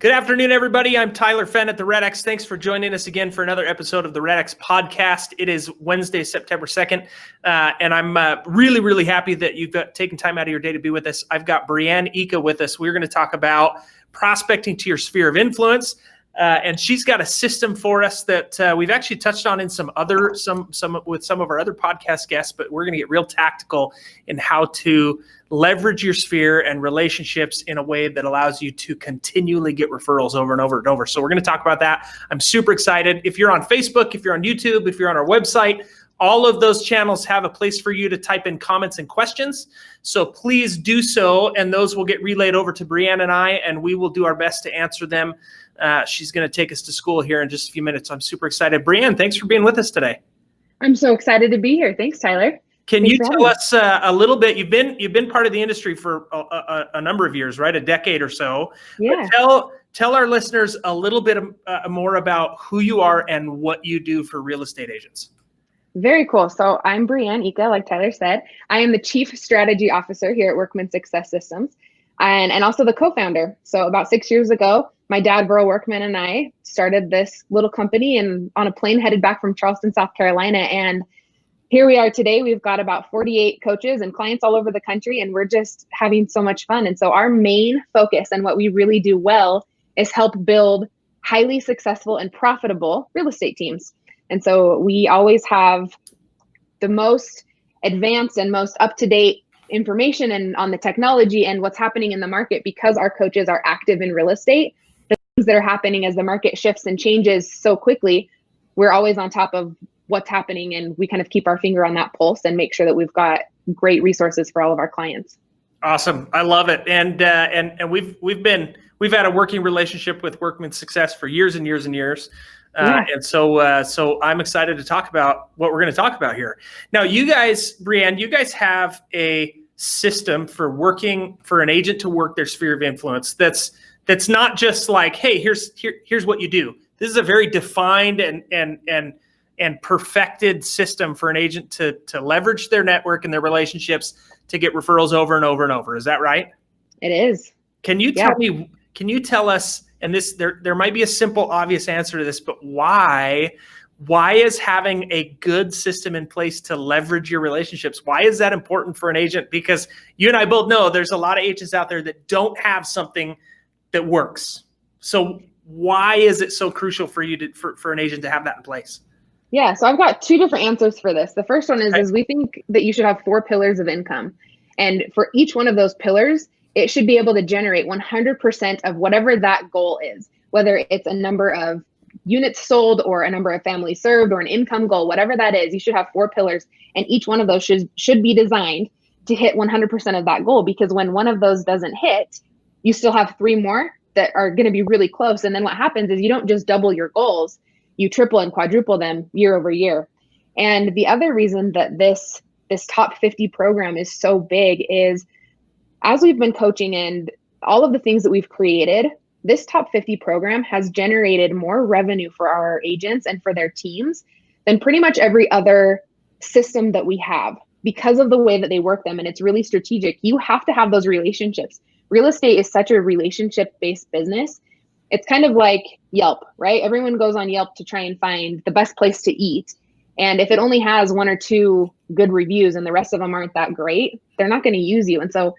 Good afternoon, everybody. I'm Tyler Fenn at the REDX. Thanks for joining us again for another episode of the REDX podcast. It is Wednesday, September 2nd, and I'm really, really happy that you've taken time out of your day to be with us. I've got Brianne Ika with us. We're going to talk about prospecting to your sphere of influence, and she's got a system for us that we've actually touched on in some with some of our other podcast guests, but we're going to get real tactical in how to leverage your sphere and relationships in a way that allows you to continually get referrals over and over and over. So we're going to talk about that. I'm super excited. If you're on Facebook, if you're on YouTube, if you're on our website, all of those channels have a place for you to type in comments and questions. So please do so, and those will get relayed over to Brianne and I, and we will do our best to answer them. She's going to take us to school here in just a few minutes. I'm super excited. Brianne, thanks for being with us today. I'm so excited to be here. Thanks, Tyler. Can you tell us a little bit? You've been part of the industry for a number of years, right? A decade or so. Yeah. But tell our listeners a little bit more about who you are and what you do for real estate agents. Very cool. So I'm Brianne Ika, like Tyler said. I am the Chief Strategy Officer here at Workman Success Systems, and also the co-founder. So about 6 years ago, my dad, Burl Workman, and I started this little company and on a plane headed back from Charleston, South Carolina. And here we are today. We've got about 48 coaches and clients all over the country, and we're just having so much fun. And so our main focus and what we really do well is help build highly successful and profitable real estate teams. And so we always have the most advanced and most up-to-date information and on the technology and what's happening in the market, because our coaches are active in real estate. The things that are happening as the market shifts and changes so quickly, we're always on top of what's happening, and we kind of keep our finger on that pulse and make sure that we've got great resources for all of our clients. Awesome. I love it. And we've had a working relationship with Workman Success for years and years and years. And so I'm excited to talk about what we're going to talk about here. Now, you guys, Brianne, you guys have a system for an agent to work their sphere of influence. That's not just like, hey, here's what you do. This is a very defined and perfected system for an agent to leverage their network and their relationships to get referrals over and over and over. Is that right? It is. Can you tell us, and there might be a simple, obvious answer to this, but why is having a good system in place to leverage your relationships, why is that important for an agent? Because you and I both know there's a lot of agents out there that don't have something that works. So why is it so crucial for you for an agent to have that in place? Yeah, so I've got two different answers for this. The first one is we think that you should have 4 pillars of income. And for each one of those pillars, it should be able to generate 100% of whatever that goal is, whether it's a number of units sold or a number of families served or an income goal, whatever that is. You should have 4 pillars, and each one of those should be designed to hit 100% of that goal, because when one of those doesn't hit, you still have 3 more that are going to be really close. And then what happens is you don't just double your goals, you triple and quadruple them year over year. And the other reason that this top 50 program is so big is, as we've been coaching and all of the things that we've created, this top 50 program has generated more revenue for our agents and for their teams than pretty much every other system that we have, because of the way that they work them. And it's really strategic. You have to have those relationships. Real estate is such a relationship-based business. It's kind of like Yelp, right? Everyone goes on Yelp to try and find the best place to eat. And if it only has 1 or 2 good reviews and the rest of them aren't that great, they're not going to use you. And so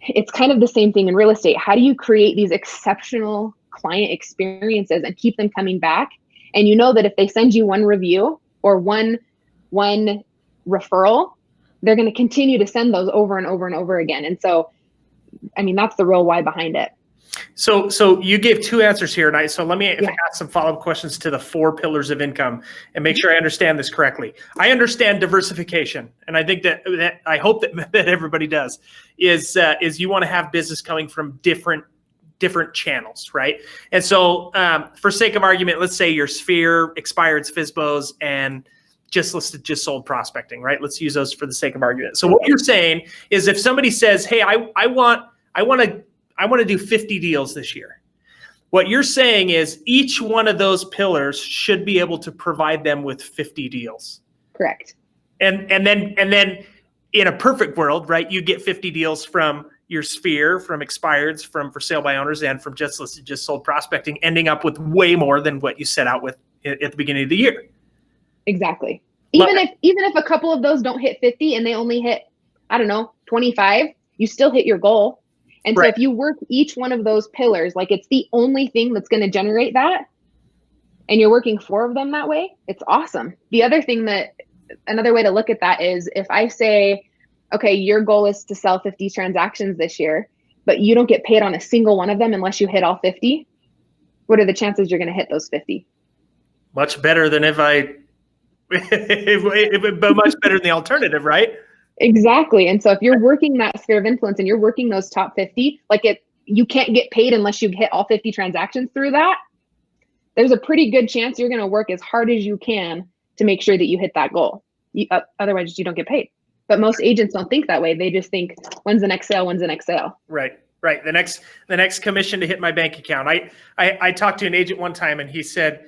it's kind of the same thing in real estate. How do you create these exceptional client experiences and keep them coming back? And you know that if they send you 1 review or one referral, they're going to continue to send those over and over and over again. And so, I mean, that's the real why behind it. So you gave 2 answers here tonight. So let me ask some follow-up questions to the 4 pillars of income and make sure I understand this correctly. I understand diversification, and I think that I hope that everybody does, is you want to have business coming from different channels, right? And so for sake of argument, let's say your sphere, expireds, FSBOs, and just sold prospecting, right? Let's use those for the sake of argument. So what you're saying is, if somebody says, hey, I want to do 50 deals this year. What you're saying is each one of those pillars should be able to provide them with 50 deals. Correct. And then in a perfect world, right, you get 50 deals from your sphere from expireds, from for sale by owners, and from just listed, just sold prospecting, ending up with way more than what you set out with at the beginning of the year. Exactly. Even if a couple of those don't hit 50 and they only hit, I don't know, 25, you still hit your goal. And so if you work each one of those pillars, like it's the only thing that's going to generate that, and you're working 4 of them that way, it's awesome. The other thing another way to look at that is if I say, okay, your goal is to sell 50 transactions this year, but you don't get paid on a single one of them unless you hit all 50, what are the chances you're going to hit those 50? Much better than but much better than the alternative, right? Exactly. And so if you're working that sphere of influence and you're working those top 50, you can't get paid unless you hit all 50 transactions through that. There's a pretty good chance you're going to work as hard as you can to make sure that you hit that goal. Otherwise, you don't get paid. But most agents don't think that way. They just think, when's the next sale? When's the next sale? Right. The next commission to hit my bank account. I talked to an agent one time, and he said,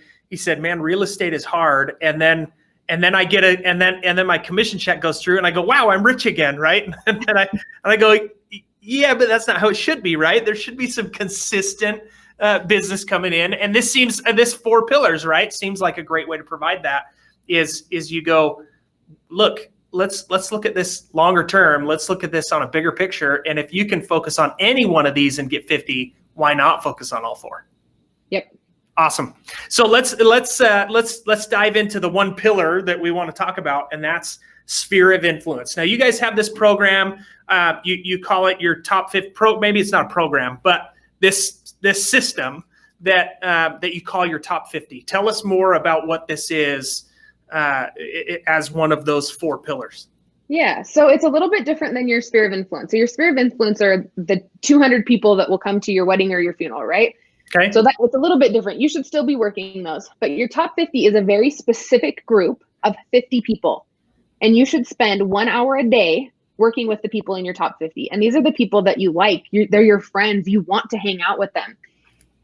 man, real estate is hard. And then I get and then my commission check goes through, and I go, wow, I'm rich again, right? And I go, yeah, but that's not how it should be, right? There should be some consistent business coming in, and this 4 pillars, right? Seems like a great way to provide that. Is you go, look, let's look at this longer term. Let's look at this on a bigger picture, and if you can focus on any one of these and get 50, why not focus on all 4? Yep. Awesome. So let's dive into the one pillar that we want to talk about, and that's sphere of influence. Now, you guys have this program. You call it your top 50 pro. Maybe it's not a program, but this system that you call your top 50. Tell us more about what this is as one of those 4 pillars. Yeah. So it's a little bit different than your sphere of influence. So your sphere of influence are the 200 people that will come to your wedding or your funeral, right? Okay. So it's a little bit different. You should still be working those, but your top 50 is a very specific group of 50 people. And you should spend 1 hour a day working with the people in your top 50. And these are the people that you like. They're your friends. You want to hang out with them.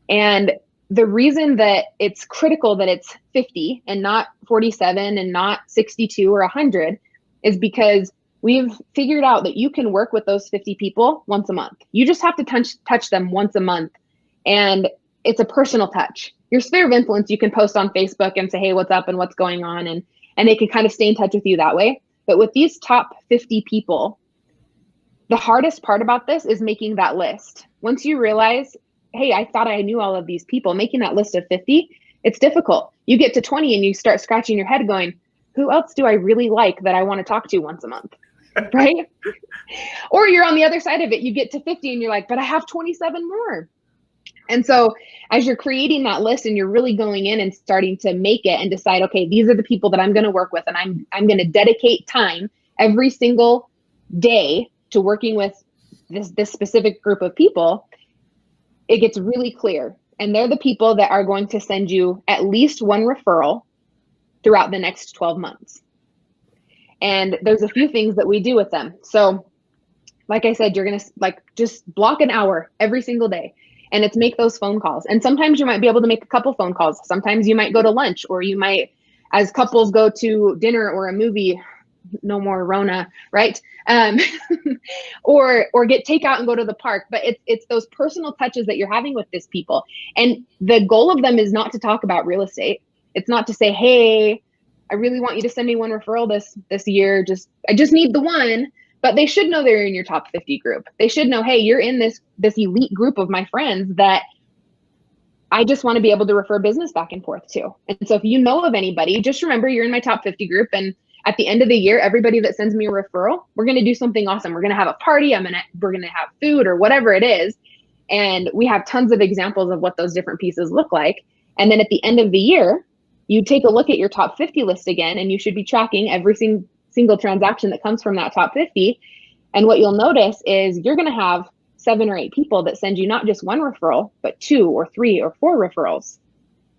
And the reason that it's critical that it's 50 and not 47 and not 62 or 100 is because we've figured out that you can work with those 50 people once a month. You just have to touch them once a month. And it's a personal touch. Your sphere of influence, you can post on Facebook and say, hey, what's up and what's going on? And they can kind of stay in touch with you that way. But with these top 50 people, the hardest part about this is making that list. Once you realize, hey, I thought I knew all of these people, making that list of 50, it's difficult. You get to 20 and you start scratching your head going, who else do I really like that I want to talk to once a month? Right? Or you're on the other side of it. You get to 50 and you're like, but I have 27 more. And so as you're creating that list and you're really going in and starting to make it and decide, okay, these are the people that I'm going to work with, and I'm going to dedicate time every single day to working with this specific group of people, it gets really clear. And they're the people that are going to send you at least 1 referral throughout the next 12 months. And there's a few things that we do with them. So like I said, you're going to just block an hour every single day. And it's make those phone calls. And sometimes you might be able to make a couple phone calls. Sometimes you might go to lunch, or you might, as couples, go to dinner or a movie. No more Rona, right? Or get takeout and go to the park. But it's those personal touches that you're having with these people. And the goal of them is not to talk about real estate. It's not to say, hey, I really want you to send me 1 referral this year. I just need the 1. But they should know they're in your top 50 group. They should know, hey, you're in this elite group of my friends that I just want to be able to refer business back and forth to. And so if you know of anybody, just remember you're in my top 50 group. And at the end of the year, everybody that sends me a referral, we're going to do something awesome. We're going to have a party. We're going to have food or whatever it is. And we have tons of examples of what those different pieces look like. And then at the end of the year, you take a look at your top 50 list again, and you should be tracking every single transaction that comes from that top 50. And what you'll notice is you're going to have 7 or 8 people that send you not just 1 referral, but 2 or 3 or 4 referrals.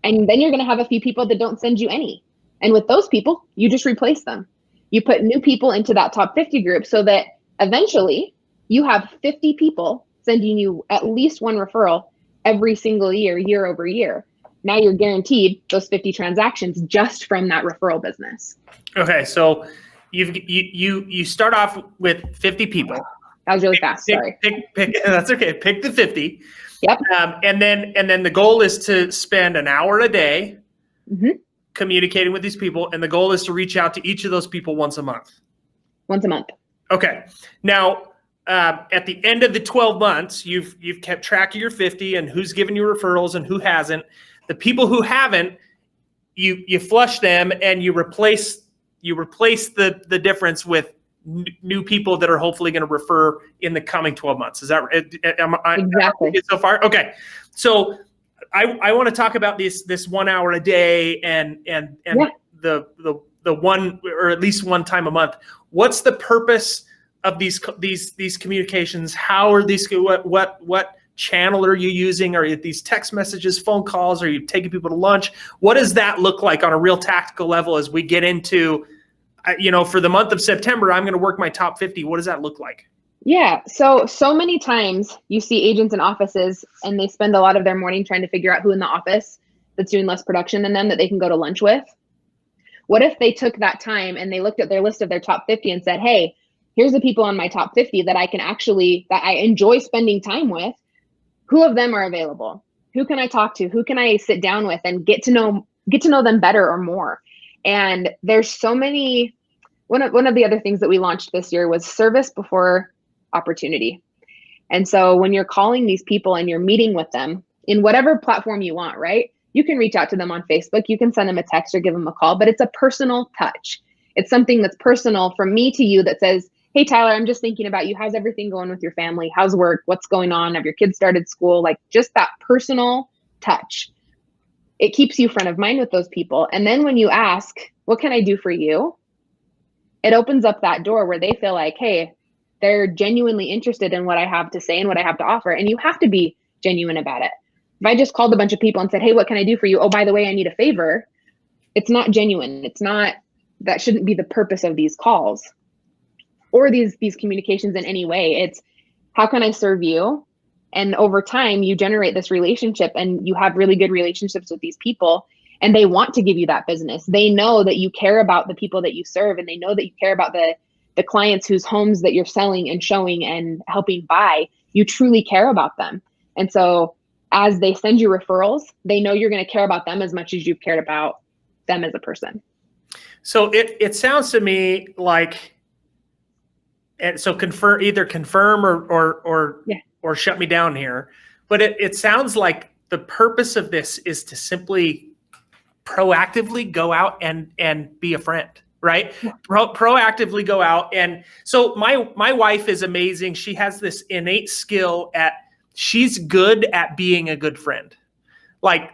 And then you're going to have a few people that don't send you any. And with those people, you just replace them. You put new people into that top 50 group so that eventually you have 50 people sending you at least 1 referral every single year over year. Now you're guaranteed those 50 transactions just from that referral business. Okay, so you start off with 50 people, That was really fast. Sorry. That's okay. Pick the 50. Yep. And then the goal is to spend an hour a day communicating with these people. And the goal is to reach out to each of those people once a month. Once a month. Okay. Now, at the end of the 12 months, you've kept track of your 50 and who's given you referrals and who hasn't. The people who haven't, you flush them and you replace the difference with new people that are hopefully going to refer in the coming 12 months. Is that exactly so far? Okay. So I want to talk about this 1 hour a day and the one, or at least one time a month. What's the purpose of these communications? How are these, what channel are you using? Are these text messages, phone calls? Are you taking people to lunch? What does that look like on a real tactical level as we get into, for the month of September, I'm going to work my top 50. What does that look like? Yeah. So many times you see agents in offices and they spend a lot of their morning trying to figure out who in the office that's doing less production than them that they can go to lunch with. What if they took that time and they looked at their list of their top 50 and said, hey, here's the people on my top 50 that I enjoy spending time with. Who of them are available? Who can I talk to? Who can I sit down with and get to know them better or more? And there's so many. One of the other things that we launched this year was service before opportunity. And so when you're calling these people and you're meeting with them in whatever platform you want, right? You can reach out to them on Facebook, you can send them a text or give them a call, but it's a personal touch. It's something that's personal from me to you that says, hey, Tyler, I'm just thinking about you. How's everything going with your family? How's work? What's going on? Have your kids started school? Like just that personal touch. It keeps you front of mind with those people. And then when you ask, what can I do for you? It opens up that door where they feel like, hey, they're genuinely interested in what I have to say and what I have to offer. And you have to be genuine about it. If I just called a bunch of people and said, hey, what can I do for you? Oh, by the way, I need a favor. It's not genuine. That shouldn't be the purpose of these calls or these communications in any way. It's how can I serve you? And over time, you generate this relationship and you have really good relationships with these people. And they want to give you that business. They know that you care about the people that you serve, and they know that you care about the clients whose homes that you're selling and showing and helping buy. You truly care about them. And so as they send you referrals, they know you're going to care about them as much as you've cared about them as a person. So it sounds to me like, and so either confirm or shut me down here, but it sounds like the purpose of this is to simply proactively go out and be a friend, right? Proactively go out. And so my wife is amazing. She has this innate skill she's good at being a good friend. Like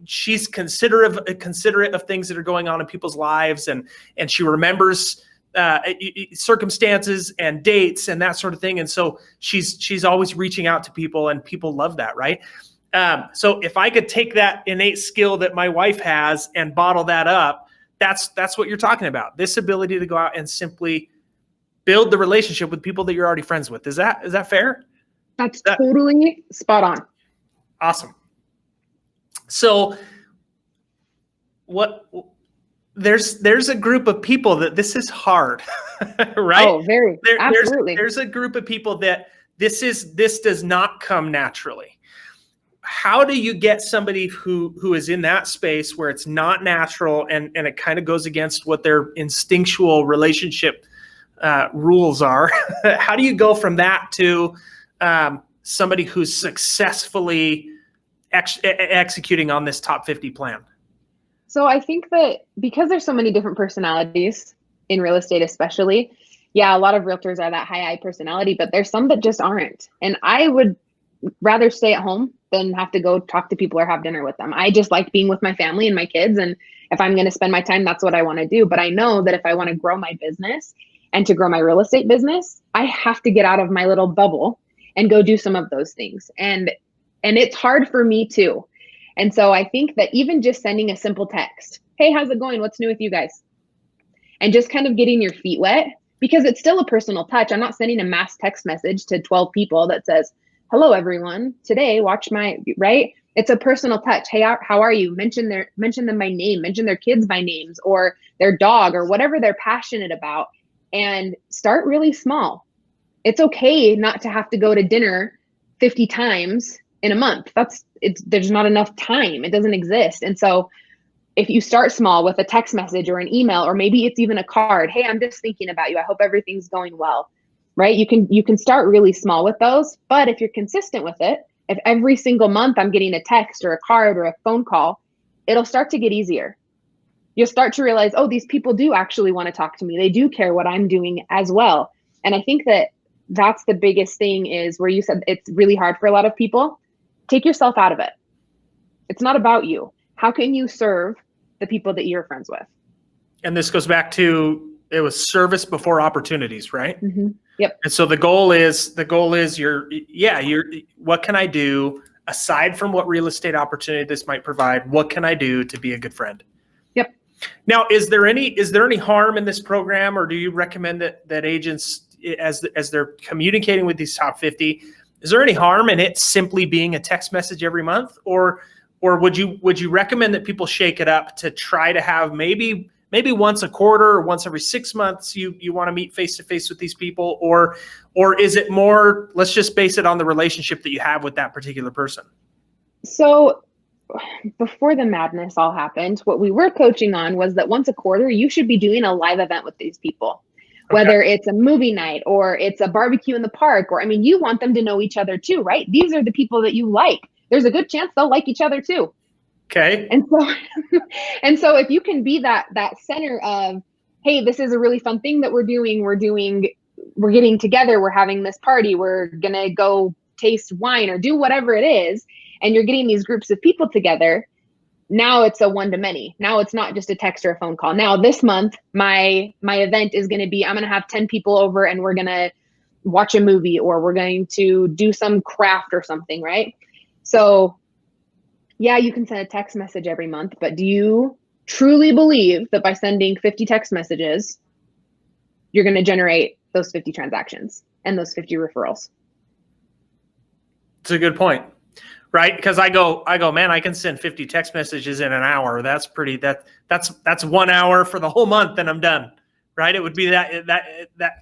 she's considerate of things that are going on in people's lives, and she remembers circumstances and dates and that sort of thing. And so she's always reaching out to people, and people love that, right? So if I could take that innate skill that my wife has and bottle that up, that's what you're talking about. This ability to go out and simply build the relationship with people that you're already friends with. Is that fair? That's totally spot on. Awesome. So there's a group of people that this is hard, right? Oh, very, absolutely. There's a group of people that this does not come naturally. How do you get somebody who is in that space where it's not natural and it kind of goes against what their instinctual relationship rules are? How do you go from that to somebody who's successfully executing on this top 50 plan? So I think that because there's so many different personalities in real estate, especially, a lot of realtors are that high I personality, but there's some that just aren't. And I would rather stay at home than have to go talk to people or have dinner with them. I just like being with my family and my kids. And if I'm going to spend my time, that's what I want to do. But I know that if I want to grow my business and to grow my real estate business, I have to get out of my little bubble and go do some of those things. And it's hard for me too. And so I think that even just sending a simple text, hey, how's it going? What's new with you guys? And just kind of getting your feet wet, because it's still a personal touch. I'm not sending a mass text message to 12 people that says, hello, everyone. Today, watch right? It's a personal touch. Hey, how are you? Mention them by name, mention their kids by names or their dog or whatever they're passionate about, and start really small. It's okay not to have to go to dinner 50 times in a month. There's not enough time. It doesn't exist. And so if you start small with a text message or an email, or maybe it's even a card, hey, I'm just thinking about you. I hope everything's going well, right? You can start really small with those, but if you're consistent with it, if every single month I'm getting a text or a card or a phone call, it'll start to get easier. You'll start to realize, oh, these people do actually want to talk to me. They do care what I'm doing as well. And I think that that's the biggest thing, is where you said it's really hard for a lot of people. Take yourself out of it. It's not about you. How can you serve the people that you're friends with? And this goes back to, it was service before opportunities, right? Mm-hmm. Yep. And so the goal is what can I do aside from what real estate opportunity this might provide? What can I do to be a good friend? Yep. Now, is there any harm in this program, or do you recommend that agents, as they're communicating with these top 50, is there any harm in it simply being a text message every month, or would you recommend that people shake it up to try to have maybe once a quarter or once every 6 months you want to meet face to face with these people, or is it more, let's just base it on the relationship that you have with that particular person? So before the madness all happened, what we were coaching on was that once a quarter, you should be doing a live event with these people, whether it's a movie night or it's a barbecue in the park, or, I mean, you want them to know each other too, right? These are the people that you like. There's a good chance they'll like each other too. Okay. And so if you can be that center of, hey, this is a really fun thing that we're getting together, we're having this party, we're going to go taste wine or do whatever it is, and you're getting these groups of people together, now it's a one-to-many. Now it's not just a text or a phone call. Now this month, my event is going to be, I'm going to have 10 people over and we're going to watch a movie, or we're going to do some craft or something, right? So yeah, you can send a text message every month, but do you truly believe that by sending 50 text messages, you're going to generate those 50 transactions and those 50 referrals? It's a good point, right? Because I go, man, I can send 50 text messages in an hour. That's 1 hour for the whole month, and I'm done, right? It would be that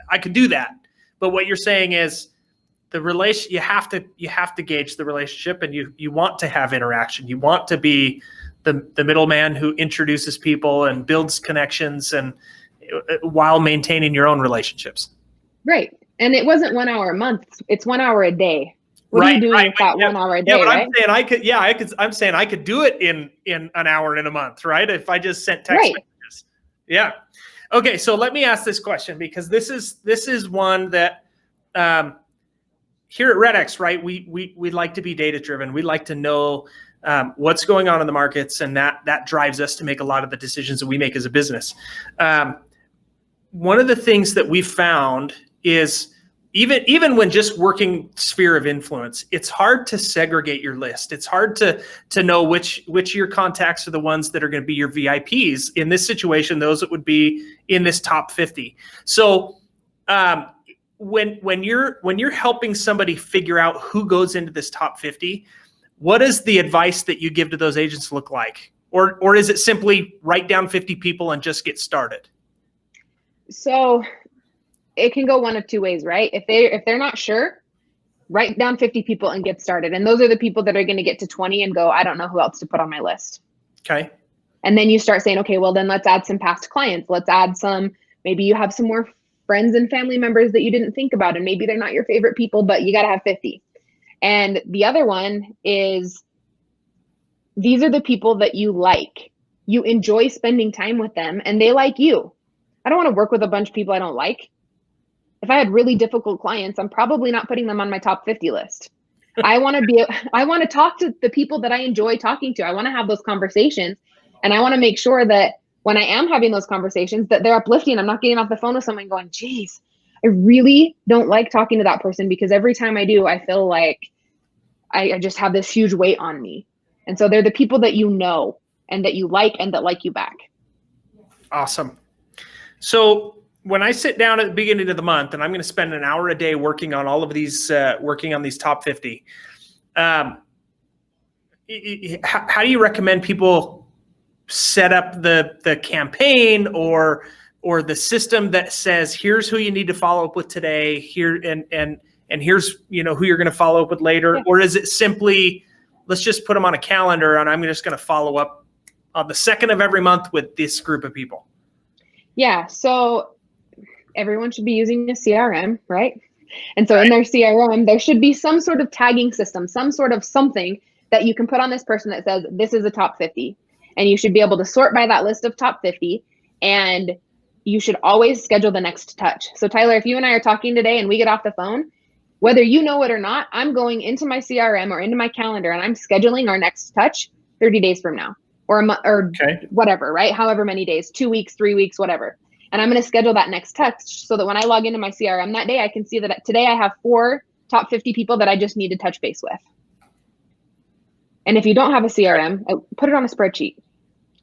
I could do that. But what you're saying is, you have to gauge the relationship, and you want to have interaction. You want to be the middleman who introduces people and builds connections, and while maintaining your own relationships. Right. And it wasn't 1 hour a month. It's 1 hour a day. What are you doing with that 1 hour a day? Yeah, but right? I'm saying I could do it in an hour in a month, right? If I just sent text messages. Yeah. Okay. So let me ask this question, because this is one that, here at REDX, right, we like to be data driven. We like to know what's going on in the markets, and that drives us to make a lot of the decisions that we make as a business. One of the things that we've found is, even when just working sphere of influence, it's hard to segregate your list. It's hard to know which of your contacts are the ones that are going to be your VIPs. In this situation, those that would be in this top 50. So when you're helping somebody figure out who goes into this top 50, what is the advice that you give to those agents look like? Or is it simply write down 50 people and just get started? So it can go one of two ways, right? If they're not sure, write down 50 people and get started. And those are the people that are going to get to 20 and go, I don't know who else to put on my list. Okay. And then you start saying, okay, well then let's add some past clients. Let's add maybe you have some more friends and family members that you didn't think about, and maybe they're not your favorite people, but you got to have 50. And the other one is, these are the people that you like. You enjoy spending time with them, and they like you. I don't want to work with a bunch of people I don't like. If I had really difficult clients, I'm probably not putting them on my top 50 list. I want to talk to the people that I enjoy talking to. I want to have those conversations, and I want to make sure that when I am having those conversations, that they're uplifting. I'm not getting off the phone with someone going, geez, I really don't like talking to that person, because every time I do, I feel like I just have this huge weight on me. And so they're the people that you know and that you like and that like you back. Awesome. So when I sit down at the beginning of the month, and I'm going to spend an hour a day working on all of these, working on these top 50, how do you recommend people set up the campaign, or the system that says, here's who you need to follow up with today, here and here's, who you're going to follow up with later? Yeah. Or is it simply, let's just put them on a calendar and I'm just going to follow up on the 2nd of every month with this group of people? Yeah. So everyone should be using a CRM, right? And so in their CRM, there should be some sort of tagging system, some sort of something that you can put on this person that says, this is a top 50. And you should be able to sort by that list of top 50. And you should always schedule the next touch. So Tyler, if you and I are talking today and we get off the phone, whether you know it or not, I'm going into my CRM or into my calendar and I'm scheduling our next touch 30 days from now or a month or whatever, right? However many days, 2 weeks, 3 weeks, whatever. And I'm going to schedule that next touch so that when I log into my CRM that day, I can see that today I have 4 top 50 people that I just need to touch base with. And if you don't have a CRM, put it on a spreadsheet.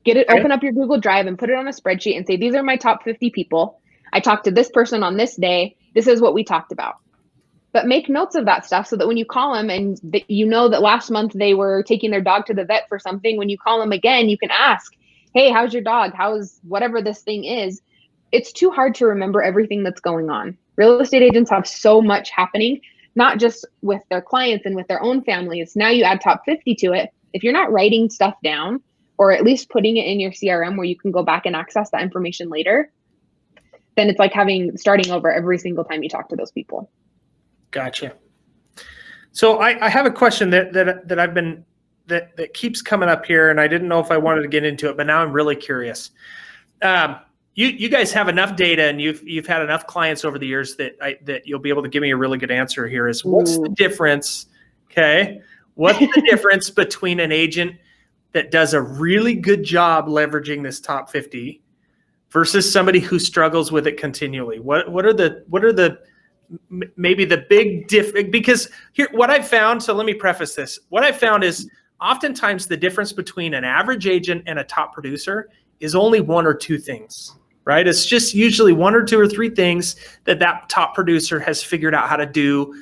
Open up your Google Drive and put it on a spreadsheet and say, these are my top 50 people. I talked to this person on this day. This is what we talked about. But make notes of that stuff so that when you call them and you know that last month they were taking their dog to the vet for something, when you call them again, you can ask, hey, how's your dog? How's whatever this thing is? It's too hard to remember everything that's going on. Real estate agents have so much happening, not just with their clients and with their own families. Now you add top 50 to it. If you're not writing stuff down, or at least putting it in your CRM where you can go back and access that information later, then it's like starting over every single time you talk to those people. Gotcha. So I have a question that keeps coming up here, and I didn't know if I wanted to get into it, but now I'm really curious. You guys have enough data, and you've had enough clients over the years that you'll be able to give me a really good answer here. Is what's the difference? Okay, what's the difference between an agent that does a really good job leveraging this top 50 versus somebody who struggles with it continually? What are the maybe the big difference? Because here, what I've found, so let me preface this. What I've found is oftentimes the difference between an average agent and a top producer is only 1 or 2 things, right? It's just usually 1 or 2 or 3 things that top producer has figured out how to do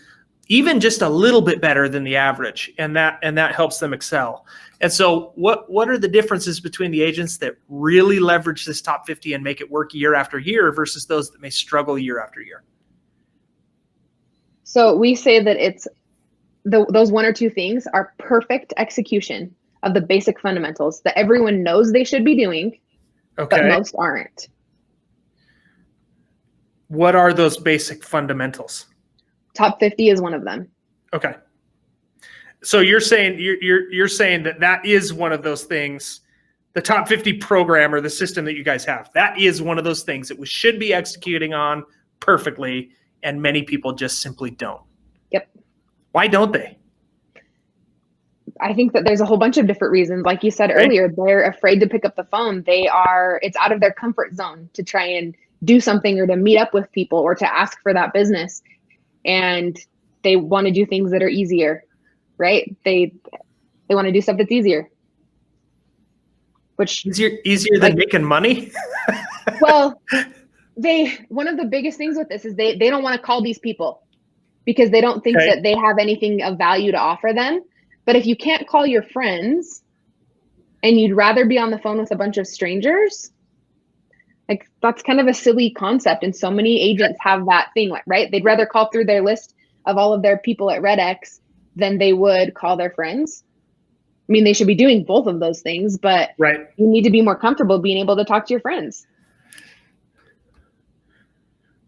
even just a little bit better than the average. And that helps them excel. And so what are the differences between the agents that really leverage this top 50 and make it work year after year versus those that may struggle year after year? So we say that it's those 1 or 2 things are perfect execution of the basic fundamentals that everyone knows they should be doing, but most aren't. What are those basic fundamentals? Top 50 is one of them. Okay. So you're saying that is one of those things, the top 50 program or the system that you guys have, that is one of those things that we should be executing on perfectly, and many people just simply don't. Yep. Why don't they? I think that there's a whole bunch of different reasons. Like you said earlier, they're afraid to pick up the phone. It's out of their comfort zone to try and do something or to meet up with people or to ask for that business. And they want to do things that are easier, right? They want to do stuff that's easier. Which easier than making money? Well, one of the biggest things with this is they don't want to call these people because they don't think that they have anything of value to offer them. But if you can't call your friends and you'd rather be on the phone with a bunch of strangers, like that's kind of a silly concept. And so many agents have that thing, right? They'd rather call through their list of all of their people at REDX than they would call their friends. I mean, they should be doing both of those things, but you need to be more comfortable being able to talk to your friends.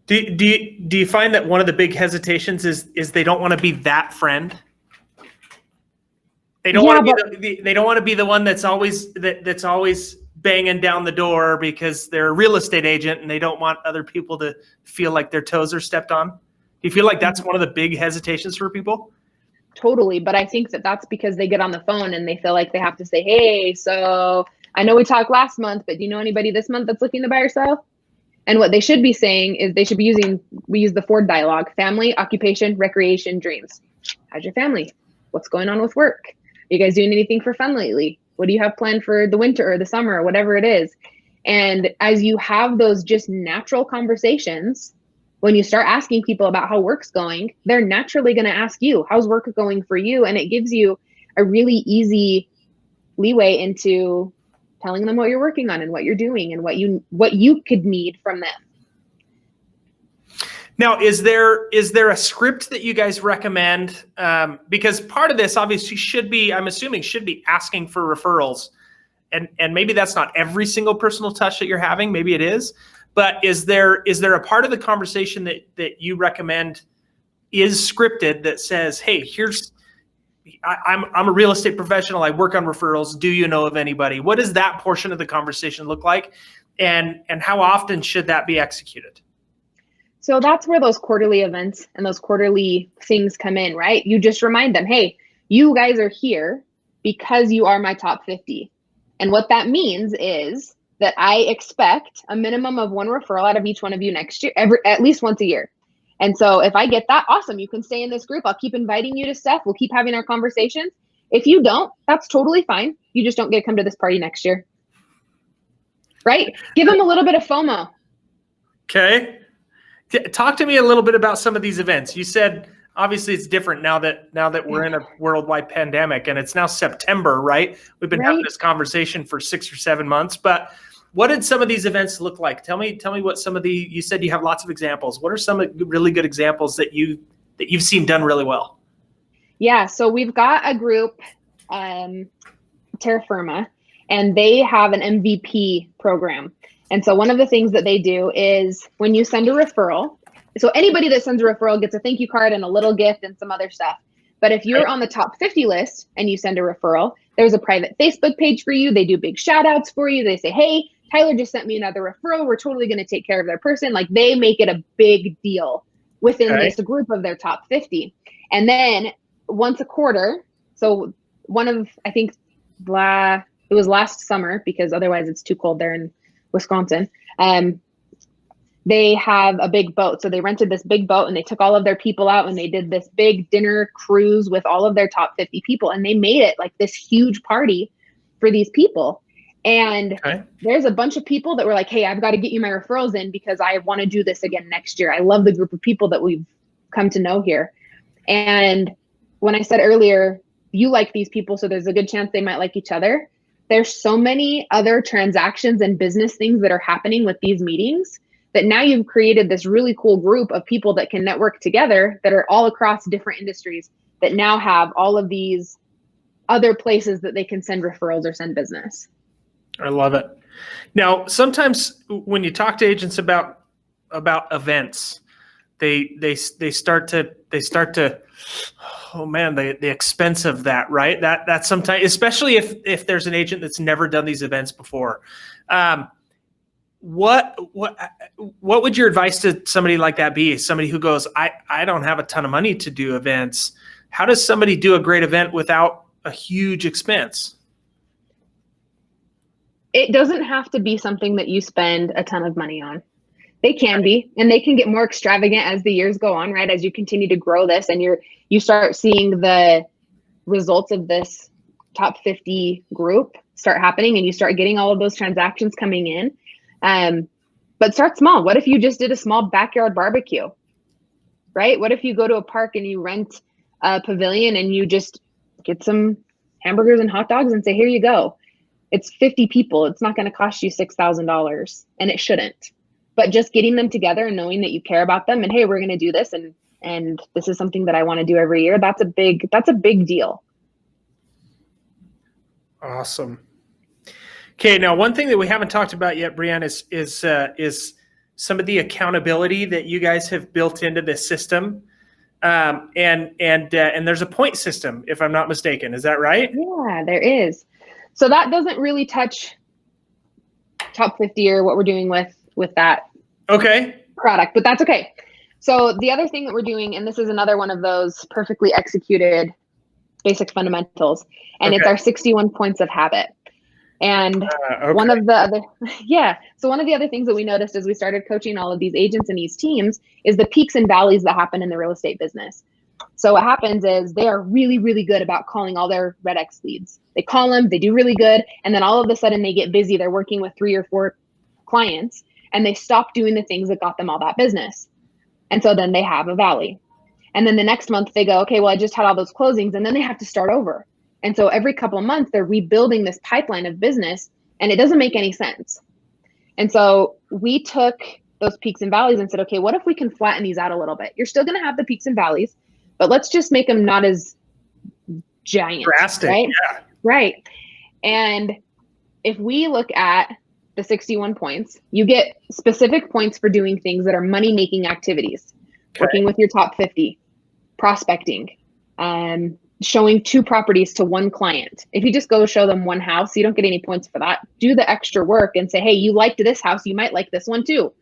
Do you find that one of the big hesitations is they don't want to be that friend? They don't want to be the one that's always banging down the door because they're a real estate agent and they don't want other people to feel like their toes are stepped on. Do you feel like that's one of the big hesitations for people? Totally. But I think that that's because they get on the phone and they feel like they have to say, hey, so I know we talked last month, but do you know anybody this month that's looking to buy or sell? And what they should be saying is they should be we use the Ford dialogue: family, occupation, recreation, dreams. How's your family? What's going on with work? Are you guys doing anything for fun lately? What do you have planned for the winter or the summer or whatever it is? And as you have those just natural conversations, when you start asking people about how work's going, they're naturally going to ask you, how's work going for you? And it gives you a really easy leeway into telling them what you're working on and what you're doing and what you could need from them. Now, is there a script that you guys recommend? Because part of this obviously should be, I'm assuming, should be asking for referrals. And maybe that's not every single personal touch that you're having. Maybe it is. But is there a part of the conversation that you recommend is scripted that says, hey, I'm a real estate professional. I work on referrals. Do you know of anybody? What does that portion of the conversation look like? And how often should that be executed? So that's where those quarterly events and those quarterly things come in, right? You just remind them, hey, you guys are here because you are my top 50. And what that means is that I expect a minimum of one referral out of each one of you next year, at least once a year. And so if I get that, awesome. You can stay in this group. I'll keep inviting you to stuff. We'll keep having our conversations. If you don't, that's totally fine. You just don't get to come to this party next year. Right? Give them a little bit of FOMO. Okay. Talk to me a little bit about some of these events. You said obviously it's different now that we're in a worldwide pandemic, and it's now September, right? We've been having this conversation for 6 or 7 months, but what did some of these events look like? Tell me what some of you said you have lots of examples. What are some really good examples that you've seen done really well? Yeah, so we've got a group, Terra Firma, and they have an MVP program. And so one of the things that they do is when you send a referral, so anybody that sends a referral gets a thank you card and a little gift and some other stuff. But if you're on the top 50 list and you send a referral, there's a private Facebook page for you. They do big shout outs for you. They say, hey, Tyler just sent me another referral. We're totally going to take care of their person. Like, they make it a big deal within this group of their top 50. And then once a quarter, so one of, I think it was last summer, because otherwise it's too cold there in Wisconsin. They have a big boat. So they rented this big boat and they took all of their people out and they did this big dinner cruise with all of their top 50 people. And they made it like this huge party for these people. And there's a bunch of people that were like, hey, I've got to get you my referrals in because I want to do this again next year. I love the group of people that we've come to know here. And when I said earlier, you like these people, so there's a good chance they might like each other. There's so many other transactions and business things that are happening with these meetings that now you've created this really cool group of people that can network together that are all across different industries that now have all of these other places that they can send referrals or send business. I love it. Now, sometimes when you talk to agents about events, they start to oh man, the expense of that, right? That's sometimes, especially if there's an agent that's never done these events before. What would your advice to somebody like that be? Somebody who goes, I don't have a ton of money to do events. How does somebody do a great event without a huge expense? It doesn't have to be something that you spend a ton of money on. They can be, and they can get more extravagant as the years go on, right? As you continue to grow this and you start seeing the results of this top 50 group start happening and you start getting all of those transactions coming in. But start small. What if you just did a small backyard barbecue, right? What if you go to a park and you rent a pavilion and you just get some hamburgers and hot dogs and say, here you go. It's 50 people. It's not going to cost you $6,000, and it shouldn't. But just getting them together and knowing that you care about them and, hey, we're going to do this and this is something that I want to do every year. That's a big deal. Awesome. Okay, now one thing that we haven't talked about yet, Brianne, is some of the accountability that you guys have built into this system, and there's a point system, if I'm not mistaken. Is that right? Yeah, there is. So that doesn't really touch top 50 or what we're doing with that product, but that's okay. So the other thing that we're doing, and this is another one of those perfectly executed basic fundamentals, and it's our 61 points of habit. And one of the other, so one of the other things that we noticed as we started coaching all of these agents and these teams is the peaks and valleys that happen in the real estate business. So what happens is they are really, really good about calling all their REDX leads. They call them, they do really good. And then all of a sudden they get busy. They're working with 3 or 4 clients and they stop doing the things that got them all that business. And so then they have a valley. And then the next month they go, okay, well, I just had all those closings, and then they have to start over. And so every couple of months they're rebuilding this pipeline of business. And it doesn't make any sense. And so we took those peaks and valleys and said, okay, what if we can flatten these out a little bit? You're still going to have the peaks and valleys, but let's just make them not as giant. Drastic. Right? Yeah. Right. And if we look at the 61 points, you get specific points for doing things that are money-making activities, working with your top 50, prospecting, showing 2 properties to 1 client. If you just go show them 1 house, you don't get any points for that. Do the extra work and say, hey, you liked this house, you might like this one too.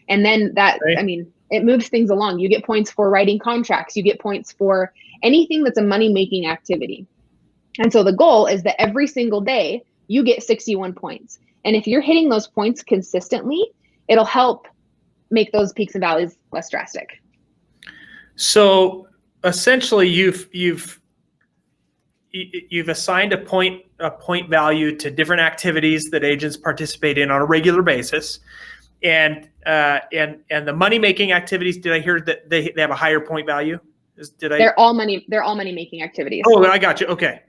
And then that, I mean, it moves things along. You get points for writing contracts. You get points for anything that's a money-making activity. And so the goal is that every single day you get 61 points. And if you're hitting those points consistently, it'll help make those peaks and valleys less drastic. So essentially you've assigned a point value to different activities that agents participate in on a regular basis. And the money-making activities, did I hear that they have a higher point value? They're all money-making activities. Oh, I got you. Okay.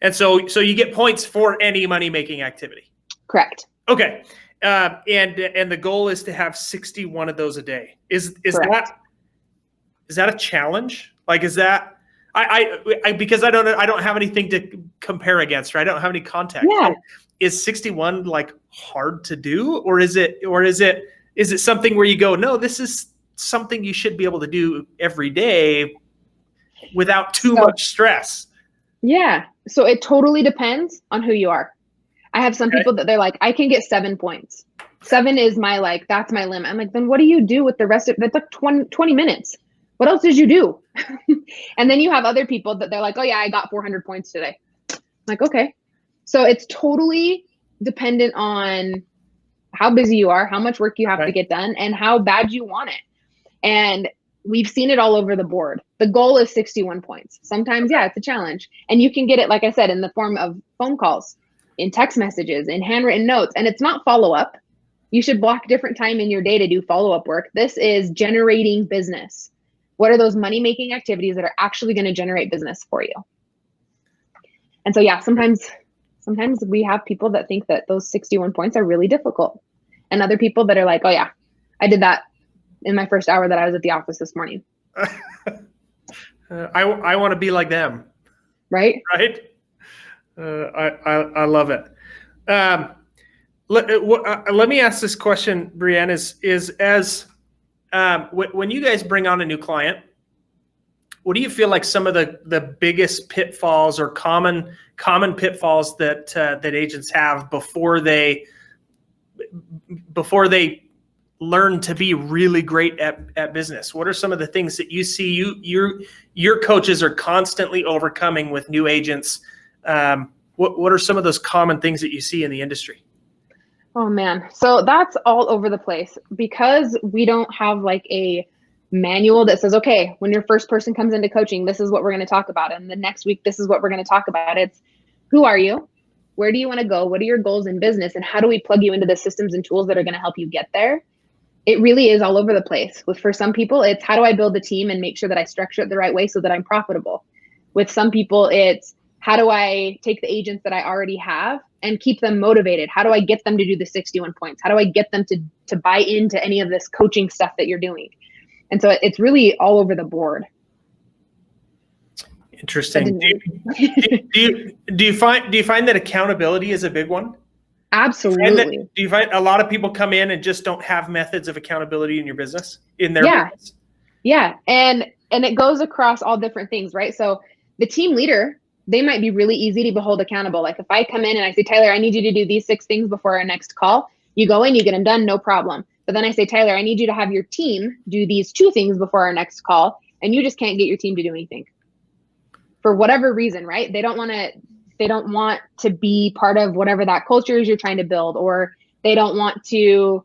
And so you get points for any money-making activity. Correct. Okay. And the goal is to have 61 of those a day. Is that a challenge? Like, is that because I don't have anything to compare against, right? I don't have any context. Yeah. So is 61 like hard to do, or is it something where you go, no, this is something you should be able to do every day without too much stress? Yeah. So it totally depends on who you are. I have some people that they're like, I can get 7 points. 7 is my, that's my limit. I'm like, then what do you do with the rest of, that's like 20 minutes. What else did you do? And then you have other people that they're like, oh yeah, I got 400 points today. I'm like, okay. So it's totally dependent on how busy you are, how much work you have to get done, and how bad you want it. And we've seen it all over the board. The goal is 61 points. Sometimes, it's a challenge. And you can get it, like I said, in the form of phone calls, in text messages, in handwritten notes. And it's not follow-up. You should block different time in your day to do follow-up work. This is generating business. What are those money-making activities that are actually going to generate business for you? And so, sometimes we have people that think that those 61 points are really difficult. And other people that are like, oh yeah, I did that in my first hour that I was at the office this morning. I want to be like them. Right? Right. I love it. Let me ask this question, Brianne, is as when you guys bring on a new client, what do you feel like some of the biggest pitfalls or common pitfalls that agents have before they learn to be really great at business? What are some of the things that you see your coaches are constantly overcoming with new agents? What are some of those common things that you see in the industry? Oh man. So that's all over the place because we don't have like a manual that says, okay, when your first person comes into coaching, this is what we're going to talk about. And the next week, this is what we're going to talk about. It's who are you? Where do you want to go? What are your goals in business? And how do we plug you into the systems and tools that are going to help you get there? It really is all over the place. For some people, it's how do I build a team and make sure that I structure it the right way so that I'm profitable? With some people, it's how do I take the agents that I already have and keep them motivated? How do I get them to do the 61 points? How do I get them to buy into any of this coaching stuff that you're doing? And so it's really all over the board. Interesting. Do you find that accountability is a big one? Absolutely. Do you find a lot of people come in and just don't have methods of accountability in your business, in their business? Yeah. And it goes across all different things, right? So the team leader, they might be really easy to hold accountable. Like if I come in and I say, Tyler, I need you to do these 6 things before our next call. You go in, you get them done, no problem. But then I say, Tyler, I need you to have your team do these 2 things before our next call. And you just can't get your team to do anything for whatever reason, right? They don't want to be part of whatever that culture is you're trying to build, or they don't want to,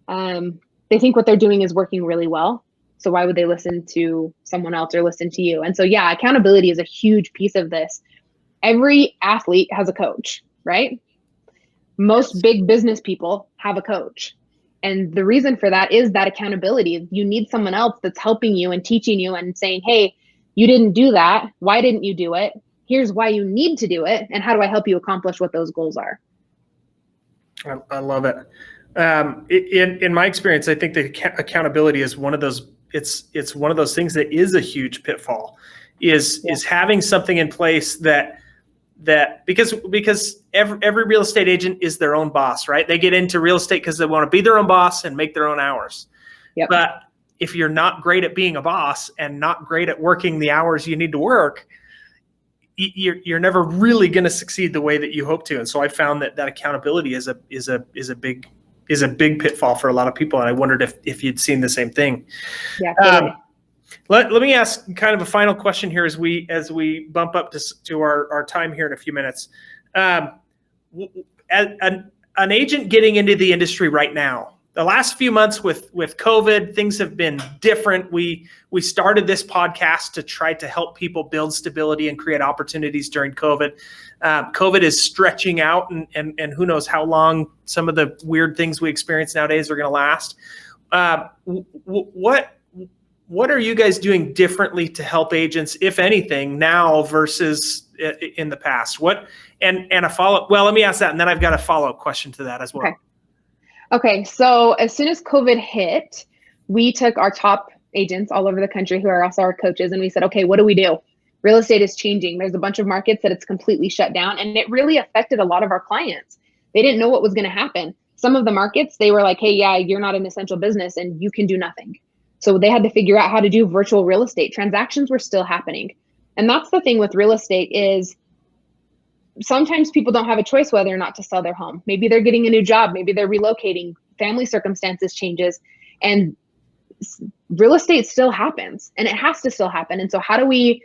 they think what they're doing is working really well. So why would they listen to someone else or listen to you? And so, accountability is a huge piece of this. Every athlete has a coach, right? Most big business people have a coach. And the reason for that is that accountability. You need someone else that's helping you and teaching you and saying, hey, you didn't do that. Why didn't you do it? Here's why you need to do it. And how do I help you accomplish what those goals are? I love it. In my experience, I think the accountability is one of those. It's one of those things that is a huge pitfall. Is having something in place that because every real estate agent is their own boss, right? They get into real estate because they want to be their own boss and make their own hours. Yep. But if you're not great at being a boss and not great at working the hours you need to work, you're never really going to succeed the way that you hope to. And so I found that accountability is a big pitfall for a lot of people. And I wondered if you'd seen the same thing. Yeah. Totally. Let me ask kind of a final question here as we bump up to our time here in a few minutes. An agent getting into the industry right now, the last few months with COVID, things have been different. We started this podcast to try to help people build stability and create opportunities during COVID. COVID is stretching out, and who knows how long some of the weird things we experience nowadays are going to last. What are you guys doing differently to help agents, if anything, now versus in the past? And a follow-up? Well, let me ask that, and then I've got a follow-up question to that as well. Okay. So as soon as COVID hit, we took our top agents all over the country who are also our coaches, and we said, okay, what do we do? Real estate is changing. There's a bunch of markets that it's completely shut down, and it really affected a lot of our clients. They didn't know what was going to happen. Some of the markets, they were like, hey, yeah, you're not an essential business and you can do nothing. So they had to figure out how to do virtual real estate. Transactions were still happening. And that's the thing with real estate is sometimes people don't have a choice whether or not to sell their home. Maybe they're getting a new job. Maybe they're relocating. Family circumstances changes. And real estate still happens, and it has to still happen. And so how do we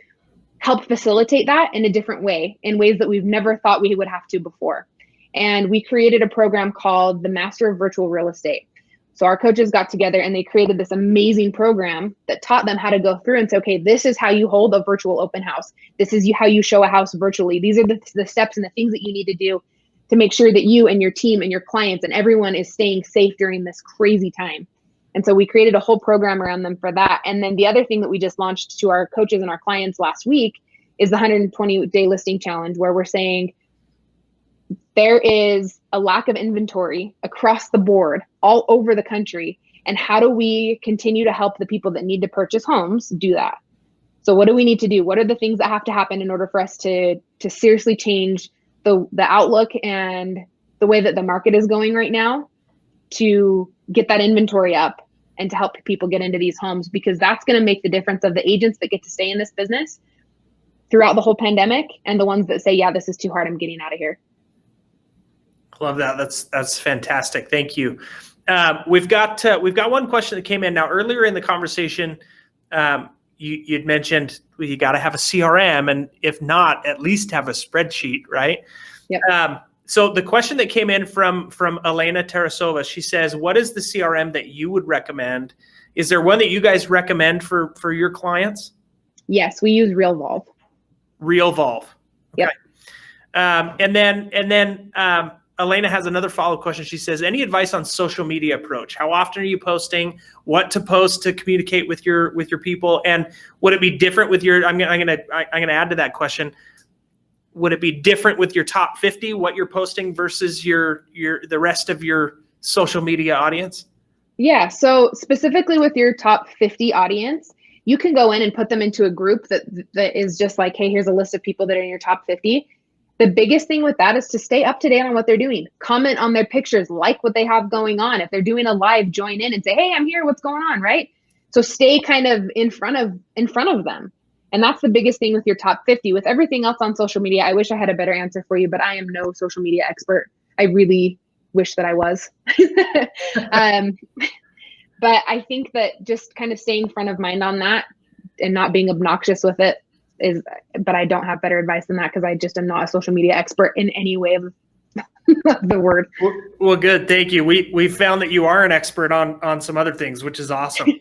help facilitate that in a different way, in ways that we've never thought we would have to before? And we created a program called the Master of Virtual Real Estate. So our coaches got together and they created this amazing program that taught them how to go through and say, okay, this is how you hold a virtual open house. This is how you show a house virtually. These are the steps and the things that you need to do to make sure that you and your team and your clients and everyone is staying safe during this crazy time. And so we created a whole program around them for that. And then the other thing that we just launched to our coaches and our clients last week is the 120-day listing challenge, where we're saying there is a lack of inventory across the board all over the country. And how do we continue to help the people that need to purchase homes do that? So what do we need to do? What are the things that have to happen in order for us to seriously change the outlook and the way that the market is going right now to get that inventory up and to help people get into these homes? Because that's going to make the difference of the agents that get to stay in this business throughout the whole pandemic and the ones that say, yeah, this is too hard, I'm getting out of here. Love that. That's fantastic. Thank you. We've got one question that came in now earlier in the conversation. You'd mentioned you got to have a CRM, and if not, at least have a spreadsheet, right? Yep. So the question that came in from Elena Tarasova, she says, "What is the CRM that you would recommend? Is there one that you guys recommend for your clients?" Yes, we use Realvolve. Realvolve. Okay. Yep. And then Elena has another follow-up question. She says, any advice on social media approach? How often are you posting? What to post to communicate with your people? And would it be different with your, I'm gonna add to that question. Would it be different with your top 50, what you're posting versus the rest of your social media audience? Yeah. So specifically with your top 50 audience, you can go in and put them into a group that is just like, hey, here's a list of people that are in your top 50. The biggest thing with that is to stay up to date on what they're doing. Comment on their pictures, like what they have going on. If they're doing a live, join in and say, hey, I'm here, what's going on, right? So stay kind of in front of them. And that's the biggest thing with your top 50. With everything else on social media, I wish I had a better answer for you, but I am no social media expert. I really wish that I was. But I think that just kind of staying front of mind on that and not being obnoxious with it but I don't have better advice than that, because I just am not a social media expert in any way of the word. Well, good. Thank you. We found that you are an expert on some other things, which is awesome.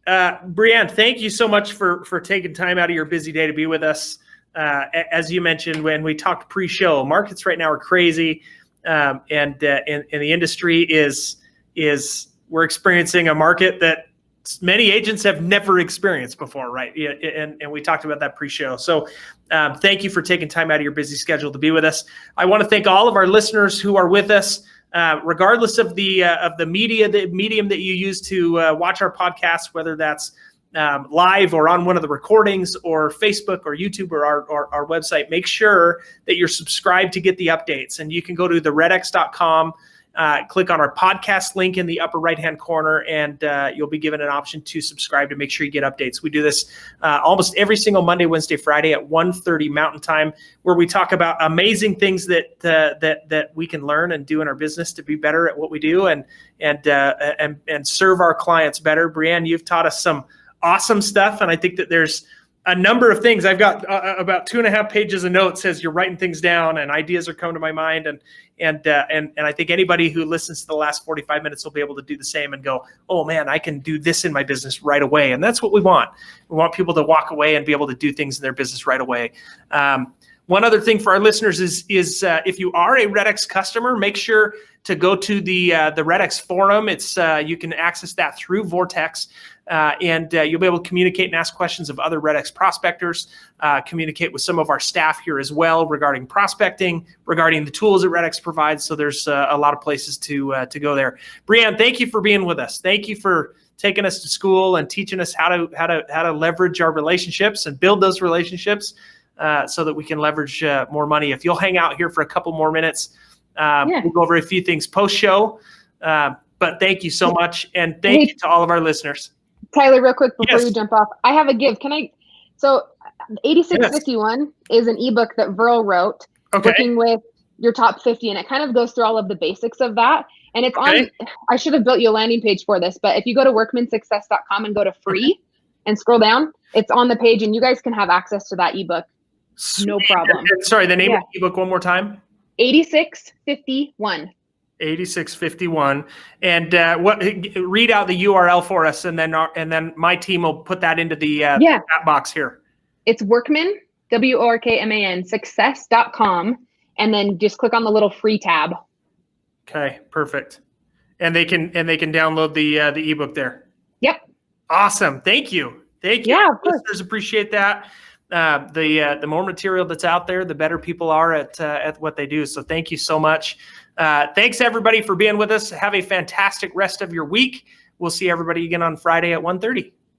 Brianne, thank you so much for taking time out of your busy day to be with us. As you mentioned, when we talked pre-show, markets right now are crazy. And the industry is we're experiencing a market that many agents have never experienced before, right? And we talked about that pre-show. So thank you for taking time out of your busy schedule to be with us. I want to thank all of our listeners who are with us, regardless of the medium that you use to watch our podcast, whether that's live or on one of the recordings or Facebook or YouTube or our website. Make sure that you're subscribed to get the updates. And you can go to theredx.com. Click on our podcast link in the upper right-hand corner, and you'll be given an option to subscribe to make sure you get updates. We do this almost every single Monday, Wednesday, Friday at 1:30 Mountain Time, where we talk about amazing things that we can learn and do in our business to be better at what we do and serve our clients better. Brianne, you've taught us some awesome stuff, and I think that there's a number of things. I've got about 2.5 pages of notes as you're writing things down, and ideas are coming to my mind. And I think anybody who listens to the last 45 minutes will be able to do the same and go, oh man, I can do this in my business right away. And that's what we want. We want people to walk away and be able to do things in their business right away. One other thing for our listeners is if you are a REDX customer, make sure to go to the REDX forum. It's you can access that through Vortex. And you'll be able to communicate and ask questions of other REDX prospectors, communicate with some of our staff here as well regarding prospecting, regarding the tools that REDX provides. So there's a lot of places to go there. Brianne, thank you for being with us. Thank you for taking us to school and teaching us how to leverage our relationships and build those relationships so that we can leverage more money. If you'll hang out here for a couple more minutes, we'll go over a few things post-show. But thank you so much. And thank you to all of our listeners. Tyler, real quick before you jump off, I have a give. So 8651 is an ebook that Verl wrote, working with your top 50, and it kind of goes through all of the basics of that. And it's on, I should have built you a landing page for this, but if you go to workmansuccess.com and go to free and scroll down, it's on the page, and you guys can have access to that ebook. No problem. Sorry, the name of the ebook one more time? 8651. 8651. And read out the URL for us, and then my team will put that into the chat box here. It's Workman, WORKMAN, success.com, and then just click on the little free tab. Okay, perfect. And they can download the ebook there. Yep. Awesome. Thank you. Yeah, of course. Listeners appreciate that. The more material that's out there, the better people are at what they do. So thank you so much. Thanks everybody for being with us. Have a fantastic rest of your week. We'll see everybody again on Friday at 1:30.